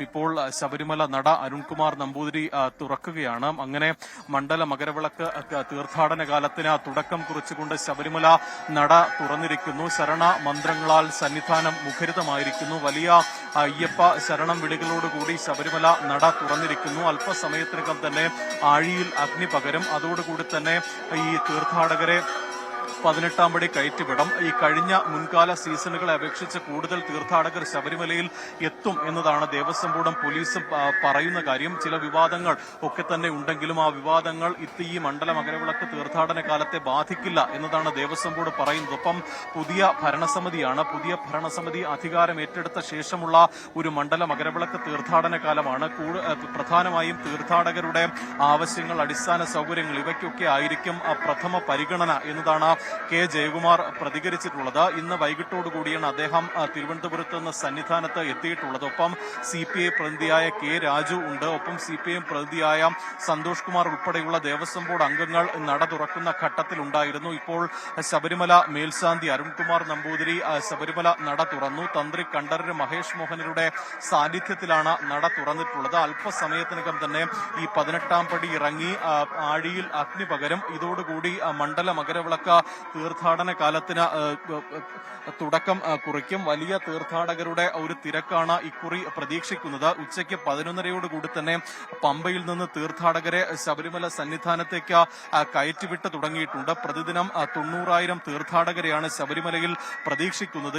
ഇപ്പോൾ ശബരിമല നട അരുൺകുമാർ നമ്പൂതിരി തുറക്കുകയാണ്. അങ്ങനെ മണ്ഡല മകരവിളക്ക് തീർത്ഥാടന കാലത്തിന് തുടക്കം കുറിച്ചുകൊണ്ട് ശബരിമല നട തുറന്നിരിക്കുന്നു. ശരണ മന്ത്രങ്ങളാൽ സന്നിധാനം മുഖരിതമായിരിക്കുന്നു. വലിയ അയ്യപ്പ ശരണം വിളികളോടുകൂടി ശബരിമല നട തുറന്നിരിക്കുന്നു. അല്പസമയത്തിനകം തന്നെ ആഴിയിൽ അഗ്നി പകരും. അതോടുകൂടി തന്നെ ഈ തീർത്ഥാടകരെ 18-ാം പടി കയറ്റിവിടും. ഈ കഴിഞ്ഞ മുൻകാല സീസണുകളെ അപേക്ഷിച്ച് കൂടുതൽ തീർത്ഥാടകർ ശബരിമലയിൽ എത്തും എന്നതാണ് ദേവസ്വം ബോർഡും പോലീസും പറയുന്ന കാര്യം. ചില വിവാദങ്ങൾ ഒക്കെ തന്നെ ഉണ്ടെങ്കിലും ആ വിവാദങ്ങൾ ഈ മണ്ഡല മകരവിളക്ക് തീർത്ഥാടന കാലത്തെ ബാധിക്കില്ല എന്നതാണ് ദേവസ്വം ബോർഡ് പറയുന്നത്. ഒപ്പം പുതിയ ഭരണസമിതിയാണ്. പുതിയ ഭരണസമിതി അധികാരം ഏറ്റെടുത്ത ശേഷമുള്ള ഒരു മണ്ഡല മകരവിളക്ക് തീർത്ഥാടന കാലമാണ്. പ്രധാനമായും തീർത്ഥാടകരുടെ ആവശ്യങ്ങൾ, അടിസ്ഥാന സൗകര്യങ്ങൾ ഇവയ്ക്കൊക്കെ ആയിരിക്കും പ്രഥമ പരിഗണന എന്നതാണ് കെ ജയകുമാർ പ്രതികരിച്ചിട്ടുള്ളത്. ഇന്ന് വൈകിട്ടോടുകൂടിയാണ് അദ്ദേഹം തിരുവനന്തപുരത്ത് നിന്ന് സന്നിധാനത്ത് എത്തിയിട്ടുള്ളത്. ഒപ്പം CPI പ്രതിനിധിയായ കെ രാജു ഉണ്ട്. ഒപ്പം CPIM പ്രതിനിധിയായ സന്തോഷ് കുമാർ ഉൾപ്പെടെയുള്ള ദേവസ്വം ബോർഡ് അംഗങ്ങൾ നട തുറക്കുന്ന ഘട്ടത്തിലുണ്ടായിരുന്നു. ഇപ്പോൾ ശബരിമല മേൽശാന്തി അരുൺകുമാർ നമ്പൂതിരി ശബരിമല നട തുറന്നു. തന്ത്രി കണ്ഠരര് മഹേഷ് മോഹനരുടെ സാന്നിധ്യത്തിലാണ് നട തുറന്നിട്ടുള്ളത്. അല്പസമയത്തിനകം തന്നെ ഈ 18-ാം പടി ഇറങ്ങി ആഴിയിൽ അഗ്നി പകരും. ഇതോടുകൂടി മണ്ഡല മകരവിളക്ക് തീർത്ഥാടന കാലത്തിന് തുടക്കം കുറിക്കും. വലിയ തീർത്ഥാടകരുടെ ഒരു തിരക്കാണ് ഇക്കുറി പ്രതീക്ഷിക്കുന്നത്. ഉച്ചയ്ക്ക് 11:30യോടുകൂടി തന്നെ പമ്പയിൽ നിന്ന് തീർത്ഥാടകരെ ശബരിമല സന്നിധാനത്തേക്ക് കയറ്റിവിട്ട് തുടങ്ങിയിട്ടുണ്ട്. പ്രതിദിനം 90,000 തീർത്ഥാടകരെയാണ് ശബരിമലയിൽ പ്രതീക്ഷിക്കുന്നത്.